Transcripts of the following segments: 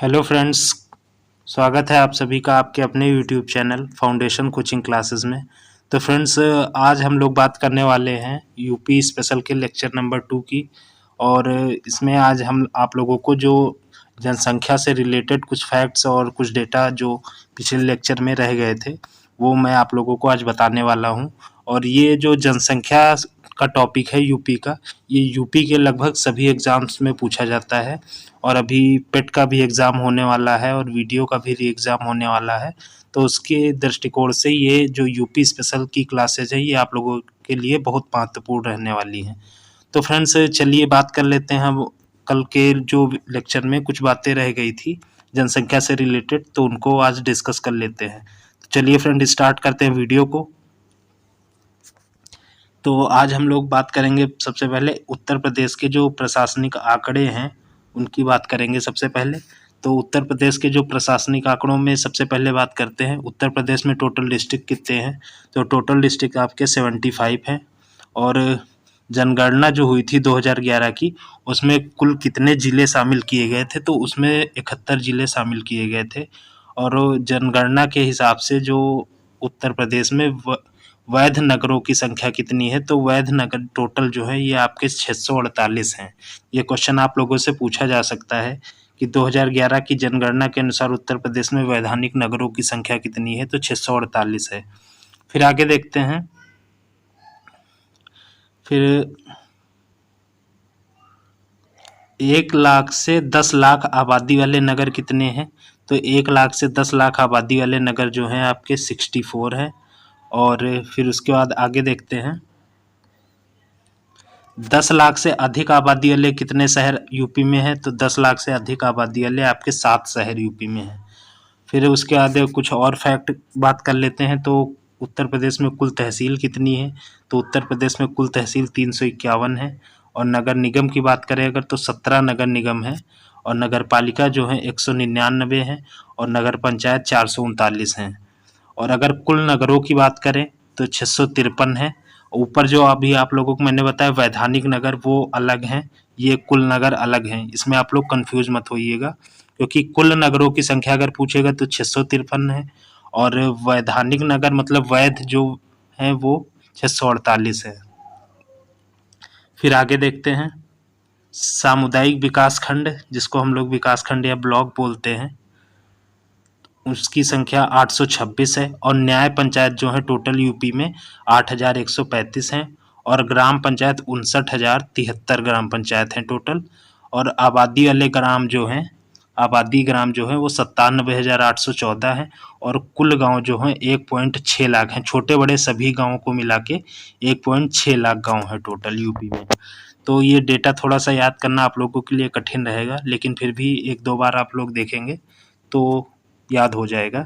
Hello friends, स्वागत है आप सभी का आपके अपने YouTube channel foundation coaching classes में। तो फ्रेंड्स, आज हम लोग बात करने वाले हैं यूपी स्पेशल के लेक्चर नंबर 2 की। और इसमें आज हम आप लोगों को जो जनसंख्या से रिलेटेड कुछ फैक्ट्स और कुछ डेटा जो पिछले लेक्चर में रह गए थे वो मैं आप लोगों को आज बताने वाला हूं। और ये जो जनसंख्या का टॉपिक है यूपी का, ये यूपी के लगभग सभी एग्जाम्स में पूछा जाता है। और अभी पेट का भी एग्ज़ाम होने वाला है और वीडियो का भी री एग्ज़ाम होने वाला है। तो उसके दृष्टिकोण से ये जो यूपी स्पेशल की क्लासेज है ये आप लोगों के लिए बहुत महत्वपूर्ण रहने वाली हैं। तो फ्रेंड्स, चलिए बात कर लेते हैं हम कल के जो लेक्चर में कुछ बातें रह गई थी जनसंख्या से रिलेटेड, तो उनको आज डिस्कस कर लेते हैं। तो चलिए फ्रेंड, स्टार्ट करते हैं वीडियो को। तो आज हम लोग बात करेंगे सबसे पहले उत्तर प्रदेश के जो प्रशासनिक आंकड़े हैं उनकी बात करेंगे सबसे पहले। तो उत्तर प्रदेश के जो प्रशासनिक आंकड़ों में सबसे पहले बात करते हैं, उत्तर प्रदेश में टोटल डिस्ट्रिक्ट कितने हैं। तो टोटल डिस्ट्रिक्ट आपके 75 हैं। और जनगणना जो हुई थी 2011 की, उसमें कुल कितने ज़िले शामिल किए गए थे, तो उसमें 71 ज़िले शामिल किए गए थे। और जनगणना के हिसाब से जो उत्तर प्रदेश में वैध नगरों की संख्या कितनी है, तो वैध नगर टोटल जो है ये आपके 648 हैं। ये क्वेश्चन आप लोगों से पूछा जा सकता है कि 2011 की जनगणना के अनुसार उत्तर प्रदेश में वैधानिक नगरों की संख्या कितनी है, तो 648 है। फिर आगे देखते हैं। फिर 1 लाख से 10 लाख आबादी वाले नगर कितने हैं, तो 1 लाख से 10 लाख आबादी वाले नगर जो हैं आपके 64 है। और फिर उसके बाद आगे देखते हैं, 10 लाख से अधिक आबादी वाले कितने शहर यूपी में है, तो 10 लाख से अधिक आबादी वाले आपके 7 शहर यूपी में हैं। फिर उसके बाद कुछ और फैक्ट बात कर लेते हैं। तो उत्तर प्रदेश में कुल तहसील कितनी है, तो उत्तर प्रदेश में कुल तहसील 351 है। और नगर निगम की बात करें अगर, तो 17 नगर निगम है। और नगर पालिका जो है 199 है। और नगर पंचायत 439 हैं। और अगर कुल नगरों की बात करें तो 653 है। ऊपर जो अभी आप लोगों को मैंने बताया वैधानिक नगर वो अलग हैं, ये कुल नगर अलग हैं। इसमें आप लोग कंफ्यूज मत होइएगा, क्योंकि कुल नगरों की संख्या अगर पूछेगा तो 653 है। और वैधानिक नगर मतलब वैध जो है वो 648 है। फिर आगे देखते हैं, सामुदायिक विकास खंड जिसको हम लोग विकास खंड या ब्लॉक बोलते हैं, उसकी संख्या 826 है। और न्याय पंचायत जो है टोटल यूपी में 8135 हैं। और ग्राम पंचायत 59,073 ग्राम पंचायत हैं टोटल। और आबादी वाले ग्राम जो हैं, आबादी ग्राम जो है वो 97,814 है। और कुल गांव जो हैं 1.6 लाख हैं। छोटे बड़े सभी गांवों को मिला के 1.6 लाख गांव है टोटल यूपी में। तो ये डेटा थोड़ा सा याद करना आप लोगों के लिए कठिन रहेगा, लेकिन फिर भी एक दो बार आप लोग देखेंगे तो याद हो जाएगा।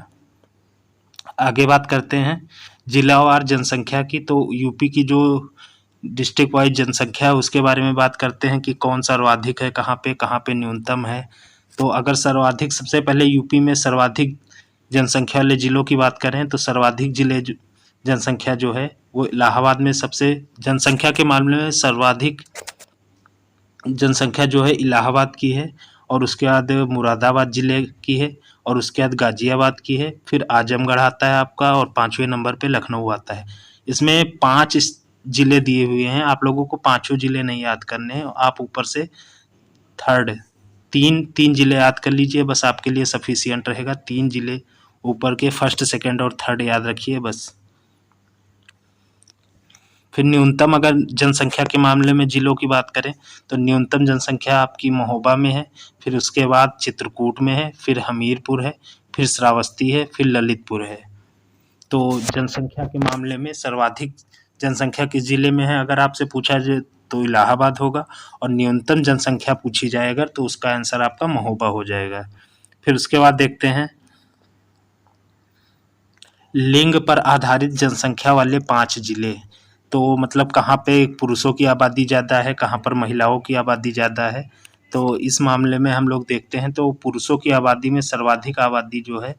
आगे बात करते हैं जिलावार जनसंख्या की। तो यूपी की जो डिस्ट्रिक्ट वाइज जनसंख्या है उसके बारे में बात करते हैं कि कौन सर्वाधिक है, कहाँ पे न्यूनतम है। तो अगर सर्वाधिक, सबसे पहले यूपी में सर्वाधिक जनसंख्या वाले जिलों की बात करें तो सर्वाधिक जिले जनसंख्या जो है वो इलाहाबाद में, सबसे जनसंख्या के मामले में सर्वाधिक जनसंख्या जो है इलाहाबाद की है। और उसके बाद मुरादाबाद ज़िले की है। और उसके बाद गाज़ियाबाद की है। फिर आजमगढ़ आता है आपका, और 5वें नंबर पे लखनऊ आता है। इसमें 5 ज़िले दिए हुए हैं, आप लोगों को पाँचों ज़िले नहीं याद करने हैं, आप ऊपर से थर्ड तीन ज़िले याद कर लीजिए, बस आपके लिए सफिशियंट रहेगा। 3 ज़िले ऊपर के फर्स्ट, सेकेंड और थर्ड याद रखिए बस। फिर न्यूनतम अगर जनसंख्या के मामले में जिलों की बात करें तो न्यूनतम जनसंख्या आपकी महोबा में है। फिर उसके बाद चित्रकूट में है। फिर हमीरपुर है। फिर श्रावस्ती है। फिर ललितपुर है। तो जनसंख्या के मामले में सर्वाधिक जनसंख्या किस जिले में है अगर आपसे पूछा जाए तो इलाहाबाद होगा। और न्यूनतम जनसंख्या पूछी जाए अगर, तो उसका आंसर आपका महोबा हो जाएगा। फिर उसके बाद देखते हैं लिंग पर आधारित जनसंख्या वाले 5 जिले। तो मतलब कहाँ पे पुरुषों की आबादी ज़्यादा है, कहाँ पर महिलाओं की आबादी ज़्यादा है। तो इस मामले में हम लोग देखते हैं तो पुरुषों की आबादी में सर्वाधिक आबादी जो है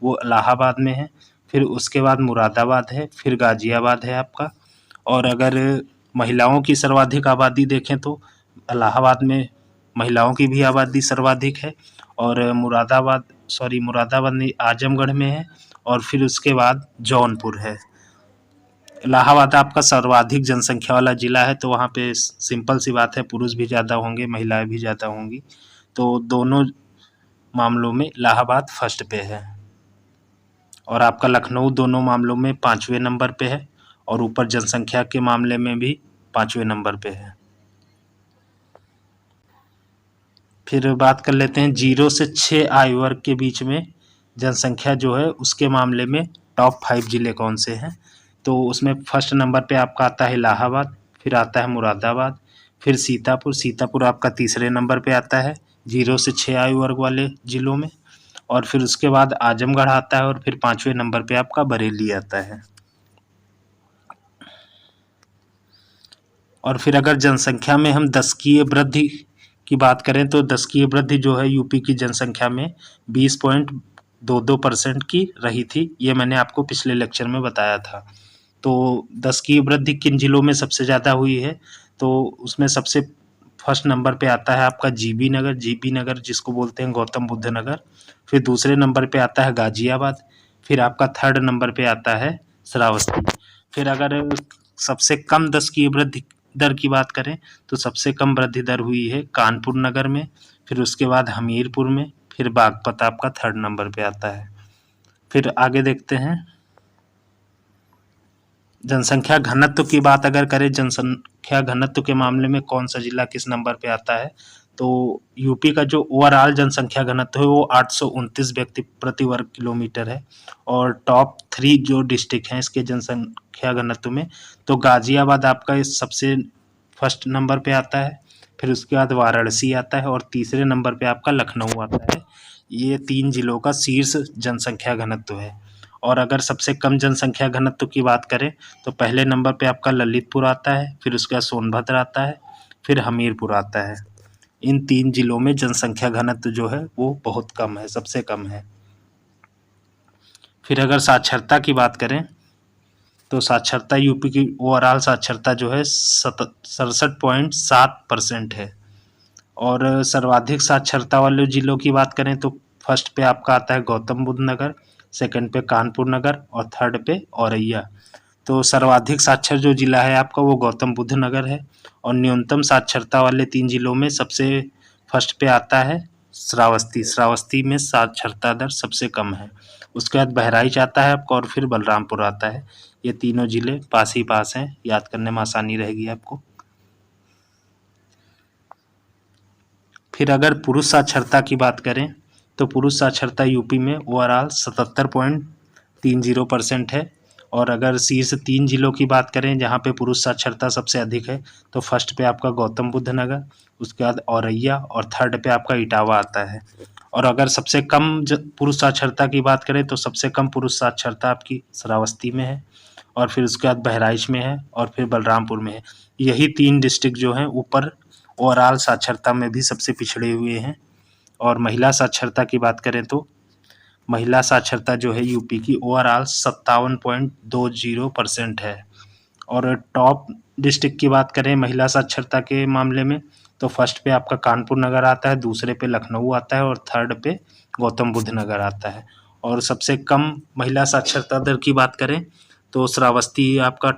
वो इलाहाबाद में है। फिर उसके बाद मुरादाबाद है। फिर गाज़ियाबाद है आपका। और अगर महिलाओं की सर्वाधिक आबादी देखें तो इलाहाबाद में महिलाओं की भी आबादी सर्वाधिक है। और मुरादाबाद नहीं, आजमगढ़ में है। और फिर उसके बाद जौनपुर है। इलाहाबाद आपका सर्वाधिक जनसंख्या वाला जिला है, तो वहाँ पे सिंपल सी बात है, पुरुष भी ज़्यादा होंगे, महिलाएं भी ज़्यादा होंगी। तो दोनों मामलों में इलाहाबाद फर्स्ट पे है। और आपका लखनऊ दोनों मामलों में 5वें नंबर पे है, और ऊपर जनसंख्या के मामले में भी 5वें नंबर पे है। फिर बात कर लेते हैं 0 से 6 आयु वर्ग के बीच में जनसंख्या जो है उसके मामले में टॉप 5 जिले कौन से हैं। तो उसमें फर्स्ट नंबर पे आपका आता है इलाहाबाद, फिर आता है मुरादाबाद, फिर सीतापुर आपका तीसरे नंबर पे आता है 0 से 6 आयु वर्ग वाले जिलों में। और फिर उसके बाद आजमगढ़ आता है, और फिर 5वें नंबर पे आपका बरेली आता है। और फिर अगर जनसंख्या में हम दशकीय वृद्धि की बात करें, तो दशकीय वृद्धि जो है यूपी की जनसंख्या में 20.22% की रही थी। ये मैंने आपको पिछले लेक्चर में बताया था। तो दशकीय वृद्धि किन जिलों में सबसे ज़्यादा हुई है, तो उसमें सबसे फर्स्ट नंबर पे आता है आपका जीबी नगर जिसको बोलते हैं गौतम बुद्ध नगर। फिर दूसरे नंबर पे आता है गाजियाबाद। फिर आपका थर्ड नंबर पे आता है श्रावस्ती। फिर अगर सबसे कम दशकीय वृद्धि दर की बात करें, तो सबसे कम वृद्धि दर हुई है कानपुर नगर में, फिर उसके बाद हमीरपुर में, फिर बागपत आपका थर्ड नंबर पे आता है। फिर आगे देखते हैं जनसंख्या घनत्व की बात अगर करें, जनसंख्या घनत्व के मामले में कौन सा जिला किस नंबर पे आता है, तो यूपी का जो ओवरऑल जनसंख्या घनत्व है वो 829 व्यक्ति प्रति वर्ग किलोमीटर है। और टॉप 3 जो डिस्ट्रिक्ट हैं इसके जनसंख्या घनत्व में, तो गाजियाबाद आपका इस सबसे फर्स्ट नंबर पे आता है, फिर उसके बाद वाराणसी आता है, और तीसरे नंबर पे आपका लखनऊ आता है। ये 3 जिलों का शीर्ष जनसंख्या घनत्व है। और अगर सबसे कम जनसंख्या घनत्व की बात करें, तो पहले नंबर पे आपका ललितपुर आता है, फिर उसके बाद सोनभद्र आता है, फिर हमीरपुर आता है। इन 3 जिलों में जनसंख्या घनत्व जो है वो बहुत कम है, सबसे कम है। फिर अगर साक्षरता की बात करें, तो साक्षरता यूपी की ओवरऑल साक्षरता जो है 67.7% है। और सर्वाधिक साक्षरता वाले जिलों की बात करें, तो फर्स्ट पे आपका आता है गौतम बुद्ध नगर, सेकंड पे कानपुर नगर, और थर्ड पे औरैया। तो सर्वाधिक साक्षर जो जिला है आपका वो गौतम बुद्ध नगर है। और न्यूनतम साक्षरता वाले 3 जिलों में सबसे फर्स्ट पे आता है श्रावस्ती में साक्षरता दर सबसे कम है। उसके बाद बहराइच आता है आपका, और फिर बलरामपुर आता है। ये तीनों जिले पास ही पास हैं, याद करने में आसानी रहेगी आपको। फिर अगर पुरुष साक्षरता की बात करें, तो पुरुष साक्षरता यूपी में ओवरऑल 77.30% है। और अगर शीर्ष 3 जिलों की बात करें जहाँ पे पुरुष साक्षरता सबसे अधिक है, तो फर्स्ट पे आपका गौतम बुद्ध नगर, उसके बाद औरैया, और थर्ड पे आपका इटावा आता है। और अगर सबसे कम पुरुष साक्षरता की बात करें, तो सबसे कम पुरुष साक्षरता आपकी श्रावस्ती में है, और फिर उसके बाद बहराइच में है, और फिर बलरामपुर में है। यही 3 डिस्ट्रिक्ट जो हैं ऊपर ओवरऑल साक्षरता में भी सबसे पिछड़े हुए हैं। और महिला साक्षरता की बात करें, तो महिला साक्षरता जो है यूपी की ओवरऑल 57.20% है। और टॉप डिस्ट्रिक्ट की बात करें महिला साक्षरता के मामले में, तो फर्स्ट पे आपका कानपुर नगर आता है, दूसरे पे लखनऊ आता है, और थर्ड पे गौतम बुद्ध नगर आता है। और सबसे कम महिला साक्षरता दर की बात करें, तो श्रावस्ती आपका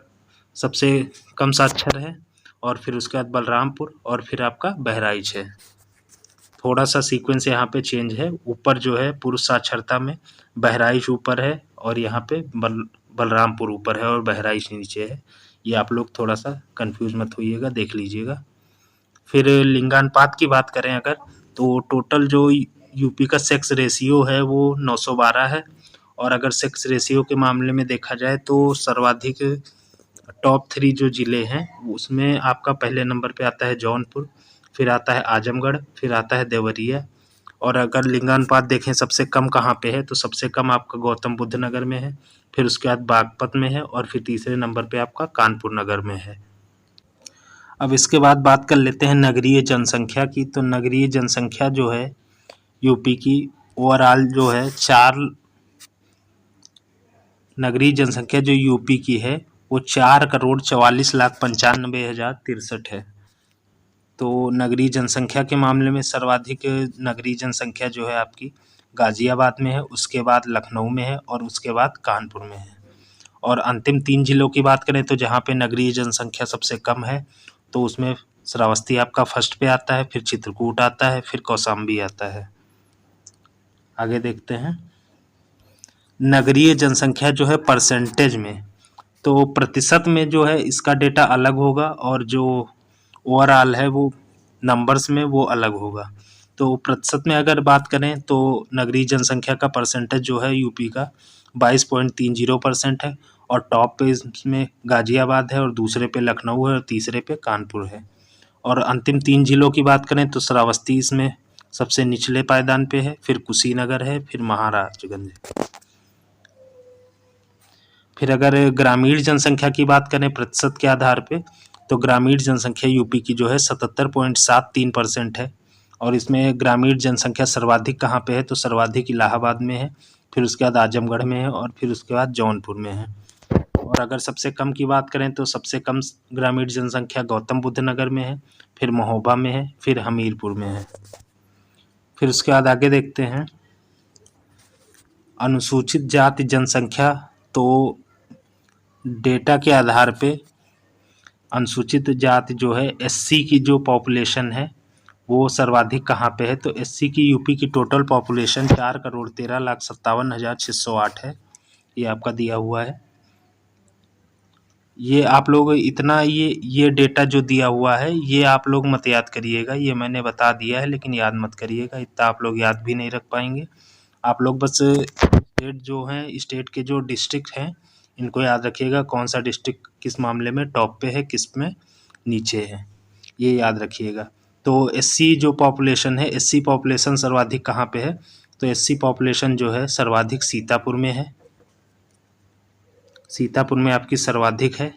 सबसे कम साक्षर है, और फिर उसके बाद बलरामपुर, और फिर आपका बहराइच है। थोड़ा सा सीक्वेंस यहाँ पे चेंज है, ऊपर जो है पुरुष साक्षरता में बहराइच ऊपर है, और यहाँ पे बलरामपुर ऊपर है और बहराइच नीचे है। ये आप लोग थोड़ा सा कंफ्यूज मत होइएगा, देख लीजिएगा। फिर लिंगानुपात की बात करें अगर, तो टोटल जो यूपी का सेक्स रेशियो है वो 912 है। और अगर सेक्स रेशियो के मामले में देखा जाए, तो सर्वाधिक टॉप 3 जो ज़िले हैं उसमें आपका पहले नंबर पे आता है जौनपुर, फिर आता है आजमगढ़, फिर आता है देवरिया। और अगर लिंगानुपात देखें सबसे कम कहाँ पे है, तो सबसे कम आपका गौतम बुद्ध नगर में है, फिर उसके बाद बागपत में है, और फिर तीसरे नंबर पे आपका कानपुर नगर में है। अब इसके बाद बात कर लेते हैं नगरीय जनसंख्या की। तो नगरीय जनसंख्या जो है यूपी की ओवरऑल जो है 4 नगरीय जनसंख्या जो यूपी की है वो 4,44,95,63 है। तो नगरीय जनसंख्या के मामले में सर्वाधिक नगरीय जनसंख्या जो है आपकी गाजियाबाद में है, उसके बाद लखनऊ में है और उसके बाद कानपुर में है। और अंतिम 3 जिलों की बात करें तो जहाँ पे नगरीय जनसंख्या सबसे कम है तो उसमें श्रावस्ती आपका फर्स्ट पे आता है, फिर चित्रकूट आता है, फिर कौशाम्बी आता है। आगे देखते हैं नगरीय जनसंख्या जो है परसेंटेज में, तो प्रतिशत में जो है इसका डेटा अलग होगा और जो ओवरऑल है वो नंबर्स में वो अलग होगा। तो प्रतिशत में अगर बात करें तो नगरीय जनसंख्या का परसेंटेज जो है यूपी का 22.30% है और टॉप पे इसमें गाजियाबाद है और दूसरे पे लखनऊ है और तीसरे पे कानपुर है। और अंतिम 3 जिलों की बात करें तो श्रावस्ती इसमें सबसे निचले पायदान पे है, फिर कुशीनगर है, फिर महाराजगंज है। फिर अगर ग्रामीण जनसंख्या की बात करें प्रतिशत के आधार पे तो ग्रामीण जनसंख्या यूपी की जो है 77.73% है और इसमें ग्रामीण जनसंख्या सर्वाधिक कहाँ पे है तो सर्वाधिक इलाहाबाद में है, फिर उसके बाद आजमगढ़ में है और फिर उसके बाद जौनपुर में है। और अगर सबसे कम की बात करें तो सबसे कम ग्रामीण जनसंख्या गौतम बुद्ध नगर में है, फिर महोबा में है, फिर हमीरपुर में है। फिर उसके बाद आगे देखते हैं अनुसूचित जाति जनसंख्या, तो डेटा के आधार पे अनुसूचित जाति जो है एससी की जो पॉपुलेशन है वो सर्वाधिक कहाँ पे है तो एससी की यूपी की टोटल पॉपुलेशन 4,13,57,608 है। ये आपका दिया हुआ है। ये आप लोग इतना ये डेटा जो दिया हुआ है ये आप लोग मत याद करिएगा, ये मैंने बता दिया है लेकिन याद मत करिएगा, इतना आप लोग याद भी नहीं रख पाएंगे। आप लोग बस स्टेट जो हैं स्टेट के जो डिस्ट्रिक्ट हैं इनको याद रखिएगा, कौन सा डिस्ट्रिक्ट किस मामले में टॉप पे है किस में नीचे है, ये याद रखिएगा। तो एससी जो पॉपुलेशन है एससी पॉपुलेशन सर्वाधिक कहाँ पे है तो एससी पॉपुलेशन जो है सर्वाधिक सीतापुर में है, सीतापुर में आपकी सर्वाधिक है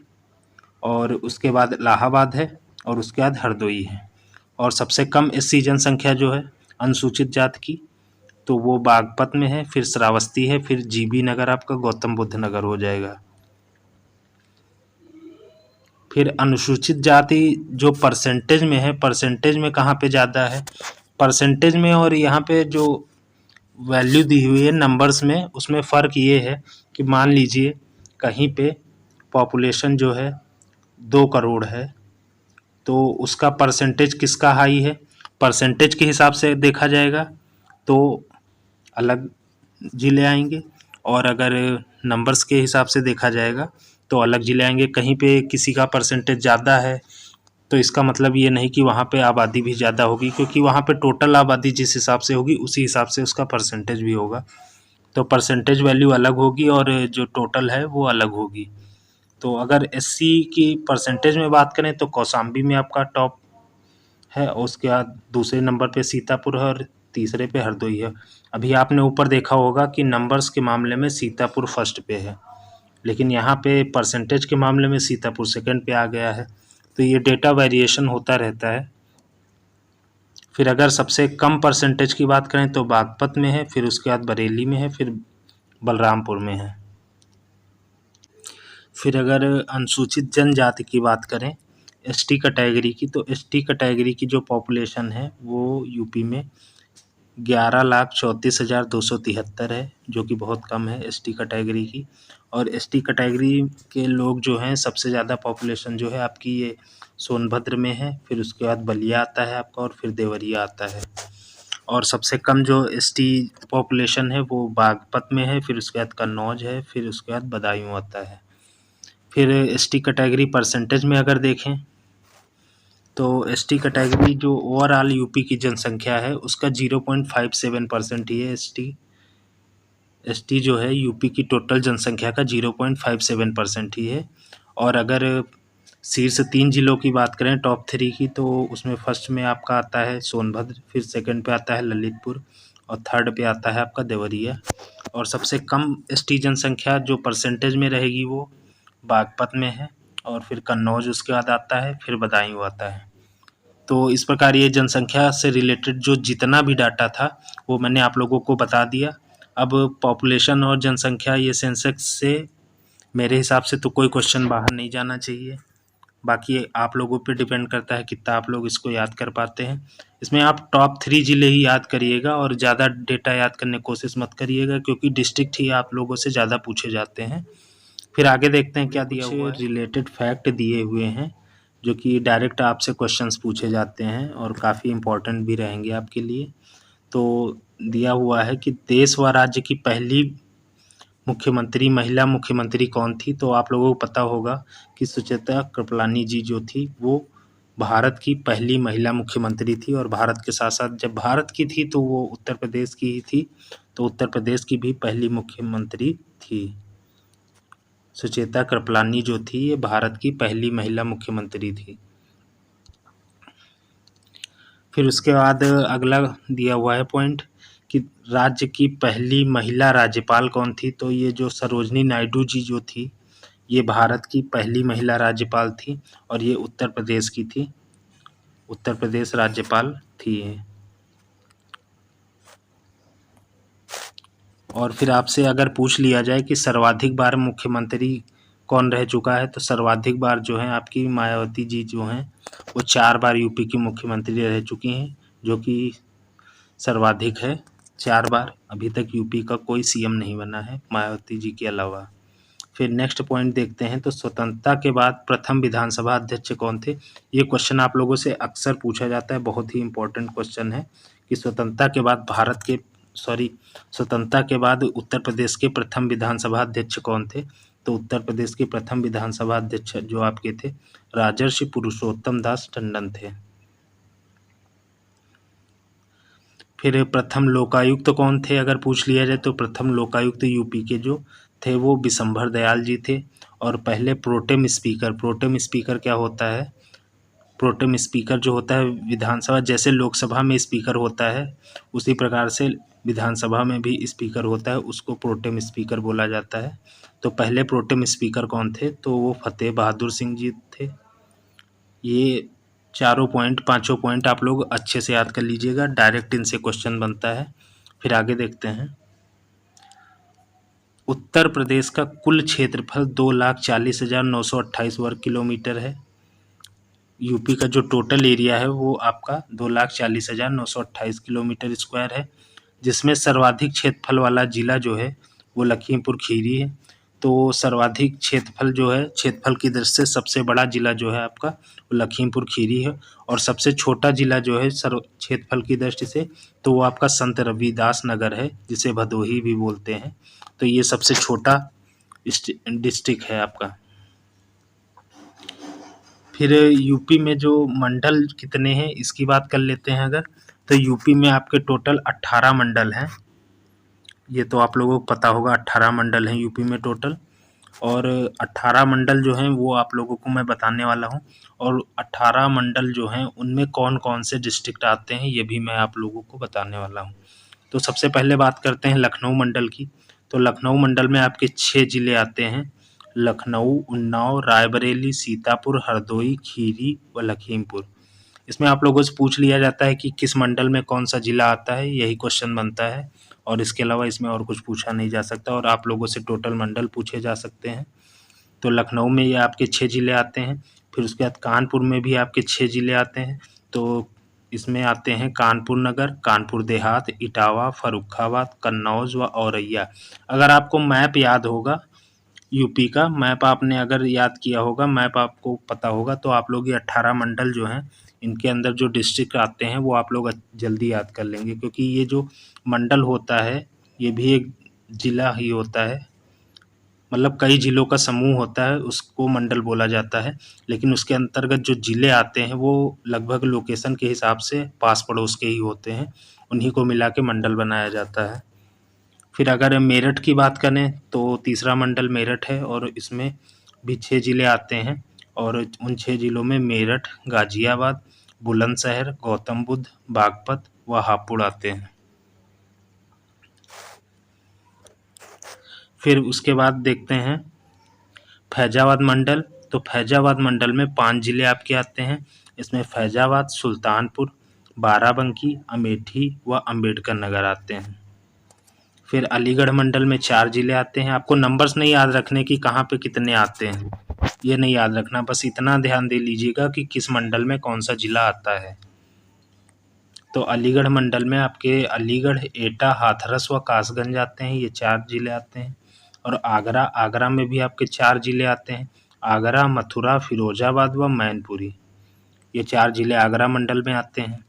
और उसके बाद इलाहाबाद है और उसके बाद हरदोई है। और सबसे कम एससी जनसंख्या जो है अनुसूचित जाति की तो वो बागपत में है, फिर श्रावस्ती है, फिर जीबी नगर आपका गौतम बुद्ध नगर हो जाएगा। फिर अनुसूचित जाति जो परसेंटेज में है, परसेंटेज में कहाँ पे ज़्यादा है परसेंटेज में, और यहाँ पे जो वैल्यू दी हुई है नंबर्स में उसमें फ़र्क ये है कि मान लीजिए कहीं पे पॉपुलेशन जो है 2 करोड़ है तो उसका परसेंटेज किसका हाई है, परसेंटेज के हिसाब से देखा जाएगा तो अलग ज़िले आएंगे और अगर नंबर्स के हिसाब से देखा जाएगा तो अलग ज़िले आएंगे। कहीं पे किसी का परसेंटेज ज़्यादा है तो इसका मतलब ये नहीं कि वहाँ पे आबादी भी ज़्यादा होगी, क्योंकि वहाँ पे टोटल आबादी जिस हिसाब से होगी उसी हिसाब से उसका परसेंटेज भी होगा। तो परसेंटेज वैल्यू अलग होगी और जो टोटल है वो अलग होगी। तो अगर एससी की परसेंटेज में बात करें तो कौशाम्बी में आपका टॉप है और उसके बाद दूसरे नंबर पे सीतापुर है और तीसरे पे हरदोई है। अभी आपने ऊपर देखा होगा कि नंबर्स के मामले में सीतापुर फर्स्ट पे है, लेकिन यहाँ पे परसेंटेज के मामले में सीतापुर सेकंड पे आ गया है। तो ये डेटा वेरिएशन होता रहता है। फिर अगर सबसे कम परसेंटेज की बात करें तो बागपत में है, फिर उसके बाद बरेली में है, फिर बलरामपुर में है। फिर अगर अनुसूचित जनजाति की बात करें एसटी कैटेगरी की तो एसटी कैटेगरी की जो पॉपुलेशन है वो यूपी में 11,34,273 है, जो कि बहुत कम है एसटी कैटेगरी की। और एसटी कैटेगरी के लोग जो हैं सबसे ज़्यादा पॉपुलेशन जो है आपकी ये सोनभद्र में है, फिर उसके बाद बलिया आता है आपका और फिर देवरिया आता है। और सबसे कम जो एसटी पॉपुलेशन है वो बागपत में है, फिर उसके बाद कन्नौज है, फिर उसके बाद बदायूं आता है। फिर एसटी कैटेगरी परसेंटेज में अगर देखें तो एसटी कैटेगरी जो ओवरऑल यूपी की जनसंख्या है उसका 0.57% ही है। एसटी जो है यूपी की टोटल जनसंख्या का 0.57% ही है। और अगर शीर्ष 3 जिलों की बात करें टॉप 3 की तो उसमें फर्स्ट में आपका आता है सोनभद्र, फिर सेकंड पे आता है ललितपुर और थर्ड पे आता है आपका देवरिया। और सबसे कम एसटी जनसंख्या जो परसेंटेज में रहेगी वो बागपत में है और फिर कन्नौज उसके बाद आता है, फिर बदायूं आता है। तो इस प्रकार ये जनसंख्या से रिलेटेड जो जितना भी डाटा था वो मैंने आप लोगों को बता दिया। अब पॉपुलेशन और जनसंख्या ये सेंसेक्स से मेरे हिसाब से तो कोई क्वेश्चन बाहर नहीं जाना चाहिए। बाकी आप लोगों पे डिपेंड करता है कितना आप लोग इसको याद कर पाते हैं। इसमें आप टॉप 3 ज़िले ही याद करिएगा और ज़्यादा डेटा याद करने की कोशिश मत करिएगा, क्योंकि डिस्ट्रिक्ट ही आप लोगों से ज़्यादा पूछे जाते हैं। फिर आगे देखते हैं क्या दिया हुआ है। रिलेटेड फैक्ट दिए हुए हैं जो कि डायरेक्ट आपसे क्वेश्चंस पूछे जाते हैं और काफ़ी इम्पोर्टेंट भी रहेंगे आपके लिए। तो दिया हुआ है कि देश व राज्य की पहली महिला मुख्यमंत्री कौन थी? तो आप लोगों को पता होगा कि सुचेता कृपलानी जी जो थी वो भारत की पहली महिला मुख्यमंत्री थी, और भारत के साथ साथ जब भारत की थी तो वो उत्तर प्रदेश की ही थी, तो उत्तर प्रदेश की भी पहली मुख्यमंत्री थी। सुचेता कृपलानी जो थी ये भारत की पहली महिला मुख्यमंत्री थी। फिर उसके बाद अगला दिया हुआ है पॉइंट कि राज्य की पहली महिला राज्यपाल कौन थी? तो ये जो सरोजनी नायडू जी जो थी ये भारत की पहली महिला राज्यपाल थी, और ये उत्तर प्रदेश की थी, उत्तर प्रदेश राज्यपाल थी ये। और फिर आपसे अगर पूछ लिया जाए कि सर्वाधिक बार मुख्यमंत्री कौन रह चुका है, तो सर्वाधिक बार जो है आपकी मायावती जी जो हैं वो 4 बार यूपी की मुख्यमंत्री रह चुकी हैं, जो कि सर्वाधिक है 4 बार। अभी तक यूपी का कोई सीएम नहीं बना है मायावती जी के अलावा। फिर नेक्स्ट पॉइंट देखते हैं, तो स्वतंत्रता के बाद प्रथम विधानसभा अध्यक्ष कौन थे? ये क्वेश्चन आप लोगों से अक्सर पूछा जाता है, बहुत ही इंपॉर्टेंट क्वेश्चन है कि स्वतंत्रता के बाद स्वतंत्रता के बाद उत्तर प्रदेश के प्रथम विधानसभा अध्यक्ष कौन थे? तो उत्तर प्रदेश के प्रथम विधानसभा अध्यक्ष जो आपके थे राजर्षि पुरुषोत्तम दास टंडन थे। फिर प्रथम लोकायुक्त कौन थे अगर पूछ लिया जाए, तो प्रथम लोकायुक्त यूपी के जो थे वो बिशंभर दयाल जी थे। और पहले प्रोटेम स्पीकर क्या होता है? प्रोटेम स्पीकर जो होता है विधानसभा, जैसे लोकसभा में स्पीकर होता है उसी प्रकार से विधानसभा में भी स्पीकर होता है, उसको प्रोटेम स्पीकर बोला जाता है। तो पहले प्रोटेम स्पीकर कौन थे? तो वो फतेह बहादुर सिंह जी थे। ये पाँचों पॉइंट आप लोग अच्छे से याद कर लीजिएगा, डायरेक्ट इनसे क्वेश्चन बनता है। फिर आगे देखते हैं, उत्तर प्रदेश का कुल क्षेत्रफल 2,40,928 वर्ग किलोमीटर है। यूपी का जो टोटल एरिया है वो आपका 2,40,928 किलोमीटर स्क्वायर है, जिसमें सर्वाधिक क्षेत्रफल वाला जिला जो है वो लखीमपुर खीरी है। तो सर्वाधिक क्षेत्रफल जो है, क्षेत्रफल की दृष्टि से सबसे बड़ा जिला जो है आपका वो लखीमपुर खीरी है, और सबसे छोटा जिला जो है क्षेत्रफल की दृष्टि से तो वो आपका संत रविदास नगर है, जिसे भदोही भी बोलते हैं। तो ये सबसे छोटा डिस्ट्रिक्ट है आपका। फिर यूपी में जो मंडल कितने हैं इसकी बात कर लेते हैं अगर, तो यूपी में आपके टोटल 18 मंडल हैं। ये तो आप लोगों को पता होगा, 18 मंडल हैं यूपी में टोटल। और 18 मंडल जो हैं वो आप लोगों को मैं बताने वाला हूँ, और 18 मंडल जो हैं उनमें कौन कौन से डिस्ट्रिक्ट आते हैं ये भी मैं आप लोगों को बताने वाला हूँ। तो सबसे पहले बात करते हैं लखनऊ मंडल की। तो लखनऊ मंडल में आपके 6 ज़िले आते हैं, लखनऊ, उन्नाव, रायबरेली, सीतापुर, हरदोई, खीरी व लखीमपुर। इसमें आप लोगों से पूछ लिया जाता है कि किस मंडल में कौन सा ज़िला आता है, यही क्वेश्चन बनता है, और इसके अलावा इसमें और कुछ पूछा नहीं जा सकता, और आप लोगों से टोटल मंडल पूछे जा सकते हैं। तो लखनऊ में ये आपके 6 ज़िले आते हैं। फिर उसके बाद कानपुर में भी आपके 6 ज़िले आते हैं। तो इसमें आते हैं कानपुर नगर, कानपुर देहात, इटावा, फर्रुखाबाद, कन्नौज व औरैया। अगर आपको मैप याद होगा, यूपी का मैप आपने अगर याद किया होगा, मैप आपको पता होगा, तो आप लोग ये 18 मंडल जो हैं इनके अंदर जो डिस्ट्रिक्ट आते हैं वो आप लोग जल्दी याद कर लेंगे, क्योंकि ये जो मंडल होता है ये भी एक ज़िला ही होता है, मतलब कई ज़िलों का समूह होता है, उसको मंडल बोला जाता है। लेकिन उसके अंतर्गत जो ज़िले आते हैं वो लगभग लोकेशन के हिसाब से पास पड़ोस के ही होते हैं, उन्हीं को मिला के मंडल बनाया जाता है। फिर अगर मेरठ की बात करें तो तीसरा मंडल मेरठ है, और इसमें भी 6 ज़िले आते हैं, और उन 6 ज़िलों में मेरठ, गाज़ियाबाद, बुलंदशहर, गौतम बुद्ध, बागपत व हापुड़ आते हैं। फिर उसके बाद देखते हैं फैज़ाबाद मंडल। तो फैज़ाबाद मंडल में 5 ज़िले आपके आते हैं। इसमें फैज़ाबाद, सुल्तानपुर, बाराबंकी, अमेठी व अम्बेडकर नगर आते हैं। फिर अलीगढ़ मंडल में 4 ज़िले आते हैं। आपको नंबर्स नहीं याद रखने कि कहाँ पे कितने आते हैं, ये नहीं याद रखना, बस इतना ध्यान दे लीजिएगा कि किस मंडल में कौन सा जिला आता है। तो अलीगढ़ मंडल में आपके अलीगढ़, एटा, हाथरस व कासगंज आते हैं, ये 4 जिले आते हैं। और आगरा में भी आपके 4 जिले आते हैं, आगरा, मथुरा, फिरोजाबाद व मैनपुरी, ये 4 जिले आगरा मंडल में आते हैं।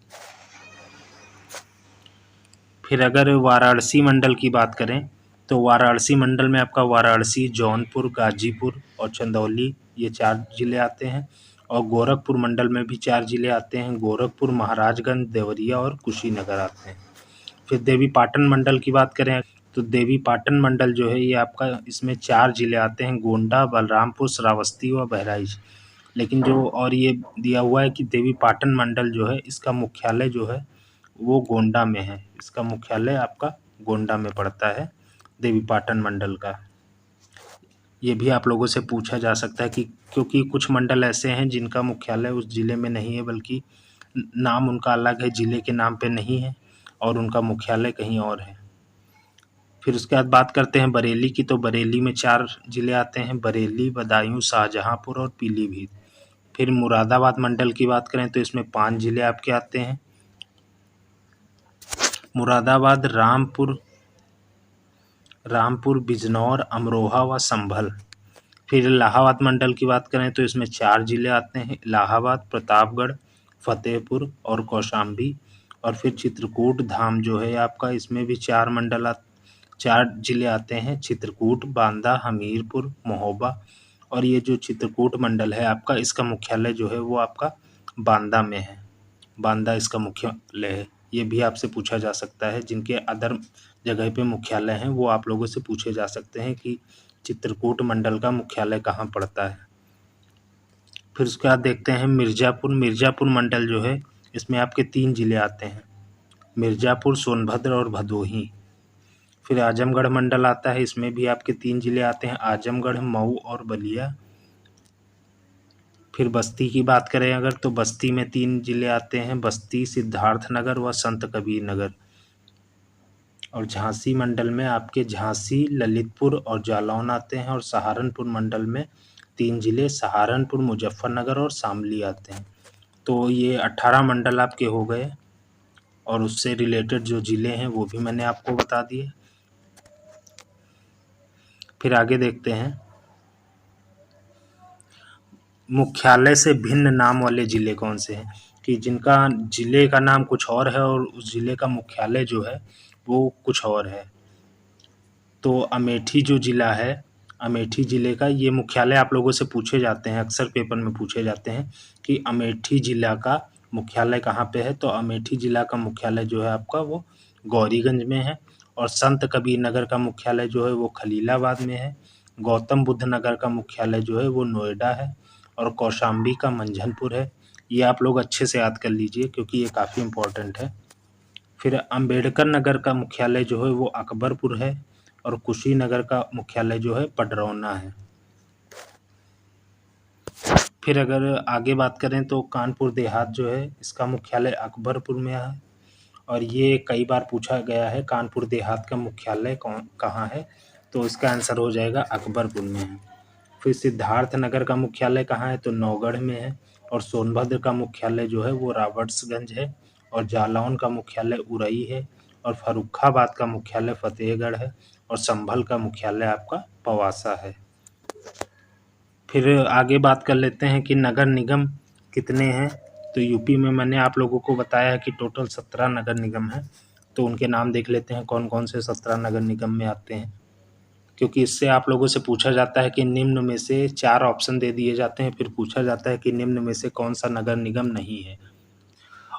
फिर अगर वाराणसी मंडल की बात करें तो वाराणसी मंडल में आपका वाराणसी, जौनपुर, गाजीपुर और चंदौली, ये 4 जिले आते हैं। और गोरखपुर मंडल में भी 4 जिले आते हैं, गोरखपुर, महाराजगंज, देवरिया और कुशीनगर आते हैं। फिर देवीपाटन मंडल की बात करें तो देवीपाटन मंडल जो है ये आपका, इसमें 4 जिले आते हैं, गोंडा, बलरामपुर, श्रावस्ती व बहराइच। लेकिन जो और ये दिया हुआ है कि देवीपाटन मंडल जो है इसका मुख्यालय जो है वो गोंडा में है, इसका मुख्यालय आपका गोंडा में पड़ता है, देवीपाटन मंडल का। ये भी आप लोगों से पूछा जा सकता है कि क्योंकि कुछ मंडल ऐसे हैं जिनका मुख्यालय उस ज़िले में नहीं है, बल्कि नाम उनका अलग है, ज़िले के नाम पे नहीं है और उनका मुख्यालय कहीं और है। फिर उसके बाद बात करते हैं बरेली की, तो बरेली में 4 जिले आते हैं, बरेली, बदायूं, शाहजहांपुर और पीलीभीत। फिर मुरादाबाद मंडल की बात करें तो इसमें 5 जिले आपके आते हैं, मुरादाबाद, रामपुर, बिजनौर, अमरोहा व संभल। फिर इलाहाबाद मंडल की बात करें तो इसमें 4 जिले आते हैं, इलाहाबाद, प्रतापगढ़, फतेहपुर और कौशाम्बी। और फिर चित्रकूट धाम जो है आपका, इसमें भी 4 जिले आते हैं, चित्रकूट, बांदा, हमीरपुर, महोबा। और ये जो चित्रकूट मंडल है आपका, इसका मुख्यालय जो है वो आपका बांदा में है, बांदा इसका मुख्यालय है। ये भी आपसे पूछा जा सकता है, जिनके अदर जगह पे मुख्यालय हैं वो आप लोगों से पूछे जा सकते हैं कि चित्रकूट मंडल का मुख्यालय कहाँ पड़ता है। फिर उसके बाद देखते हैं मिर्ज़ापुर मंडल जो है इसमें आपके 3 जिले आते हैं, मिर्ज़ापुर, सोनभद्र और भदोही। फिर आजमगढ़ मंडल आता है, इसमें भी आपके 3 जिले आते हैं, आजमगढ़, मऊ और बलिया। फिर बस्ती की बात करें अगर तो बस्ती में 3 जिले आते हैं, बस्ती, सिद्धार्थनगर व संत कबीर नगर। और झांसी मंडल में आपके झांसी, ललितपुर और जालौन आते हैं। और सहारनपुर मंडल में 3 जिले, सहारनपुर, मुजफ्फरनगर और शामली आते हैं। तो ये 18 मंडल आपके हो गए और उससे रिलेटेड जो ज़िले हैं वो भी मैंने आपको बता दिए। फिर आगे देखते हैं मुख्यालय से भिन्न नाम वाले ज़िले कौन से हैं, कि जिनका ज़िले का नाम कुछ और है और उस ज़िले का मुख्यालय जो है वो कुछ और है। तो अमेठी जो ज़िला है, अमेठी ज़िले का ये मुख्यालय आप लोगों से पूछे जाते हैं, अक्सर पेपर में पूछे जाते हैं कि अमेठी ज़िला का मुख्यालय कहाँ पे है। तो अमेठी ज़िला का मुख्यालय जो है आपका वो गौरीगंज में है। और संत कबीर नगर का मुख्यालय जो है वो खलीलाबाद में है। गौतम बुद्ध नगर का मुख्यालय जो है वो नोएडा है। और कौशाम्बी का मंझनपुर है। ये आप लोग अच्छे से याद कर लीजिए क्योंकि ये काफ़ी इम्पोर्टेंट है। फिर अम्बेडकर नगर का मुख्यालय जो है वो अकबरपुर है। और कुशीनगर का मुख्यालय जो है पडरौना है। फिर अगर आगे बात करें तो कानपुर देहात जो है इसका मुख्यालय अकबरपुर में है। और ये कई बार पूछा गया है कानपुर देहात का मुख्यालय कहाँ है, तो इसका आंसर हो जाएगा अकबरपुर में है। फिर सिद्धार्थनगर का मुख्यालय कहाँ है, तो नौगढ़ में है। और सोनभद्र का मुख्यालय जो है वो राबर्ट्सगंज है। और जालौन का मुख्यालय उरई है। और फर्रुखाबाद का मुख्यालय फतेहगढ़ है। और संभल का मुख्यालय आपका पवासा है। फिर आगे बात कर लेते हैं कि नगर निगम कितने हैं। तो यूपी में मैंने आप लोगों को बताया है कि टोटल 17 नगर निगम हैं। तो उनके नाम देख लेते हैं कौन कौन से 17 नगर निगम में आते हैं, क्योंकि इससे आप लोगों से पूछा जाता है कि निम्न में से 4 ऑप्शन दे दिए जाते हैं, फिर पूछा जाता है कि निम्न में से कौन सा नगर निगम नहीं है।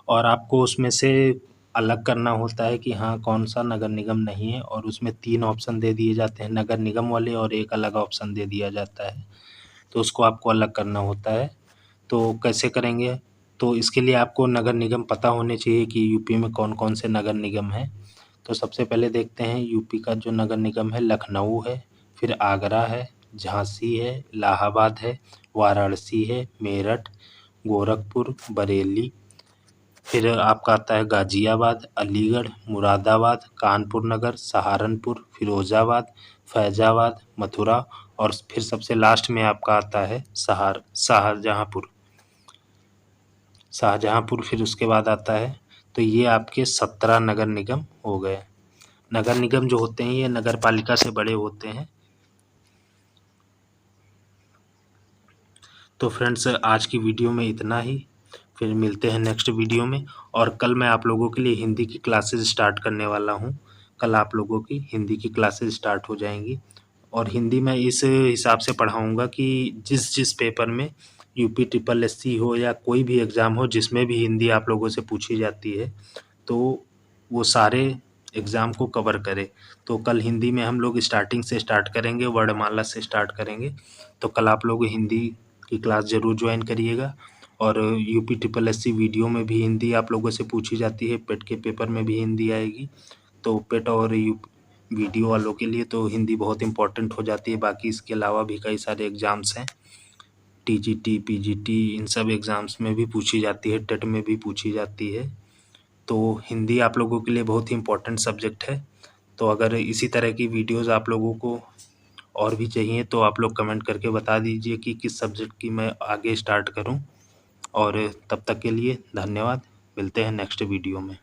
और आपको उसमें से अलग करना होता है कि हाँ कौन सा नगर निगम नहीं है। और उसमें 3 ऑप्शन दे दिए जाते हैं नगर निगम वाले और एक अलग ऑप्शन दे दिया जाता है, तो उसको आपको अलग करना होता है। तो कैसे करेंगे, तो इसके लिए आपको नगर निगम पता होने चाहिए कि यूपी में कौन कौन से नगर निगम हैं। तो सबसे पहले देखते हैं यूपी का जो नगर निगम है, लखनऊ है, फिर आगरा है, झांसी है, इलाहाबाद है, वाराणसी है, मेरठ, गोरखपुर, बरेली, फिर आपका आता है गाजियाबाद, अलीगढ़, मुरादाबाद, कानपुर नगर, सहारनपुर, फिरोजाबाद, फैजाबाद, मथुरा और फिर सबसे लास्ट में आपका आता है शाहजहाँपुर। शाहजहाँपुर फिर उसके बाद आता है। तो ये आपके 17 नगर निगम हो गए। नगर निगम जो होते हैं ये नगर पालिका से बड़े होते हैं। तो फ्रेंड्स आज की वीडियो में इतना ही, फिर मिलते हैं नेक्स्ट वीडियो में। और कल मैं आप लोगों के लिए हिंदी की क्लासेस स्टार्ट करने वाला हूँ। कल आप लोगों की हिंदी की क्लासेस स्टार्ट हो जाएंगी और हिंदी मैं इस हिसाब से पढ़ाऊँगा कि जिस जिस पेपर में यूपी ट्रिपल एससी हो या कोई भी एग्ज़ाम हो जिसमें भी हिंदी आप लोगों से पूछी जाती है तो वो सारे एग्ज़ाम को कवर करे। तो कल हिंदी में हम लोग स्टार्टिंग से स्टार्ट करेंगे, वर्णमाला से स्टार्ट करेंगे। तो कल आप लोग हिंदी की क्लास ज़रूर ज्वाइन करिएगा। और यूपी ट्रिपल एससी वीडियो में भी हिंदी आप लोगों से पूछी जाती है, पेट के पेपर में भी हिंदी आएगी। तो पेट और वीडियो वालों के लिए तो हिंदी बहुत इंपॉर्टेंट हो जाती है। बाकी इसके अलावा भी कई सारे एग्ज़ाम्स हैं, टीजीटी, पीजीटी, इन सब एग्ज़ाम्स में भी पूछी जाती है, टेट में भी पूछी जाती है। तो हिंदी आप लोगों के लिए बहुत ही इम्पोर्टेंट सब्जेक्ट है। तो अगर इसी तरह की वीडियोस आप लोगों को और भी चाहिए तो आप लोग कमेंट करके बता दीजिए कि किस सब्जेक्ट की मैं आगे स्टार्ट करूं। और तब तक के लिए धन्यवाद। मिलते हैं नेक्स्ट वीडियो में।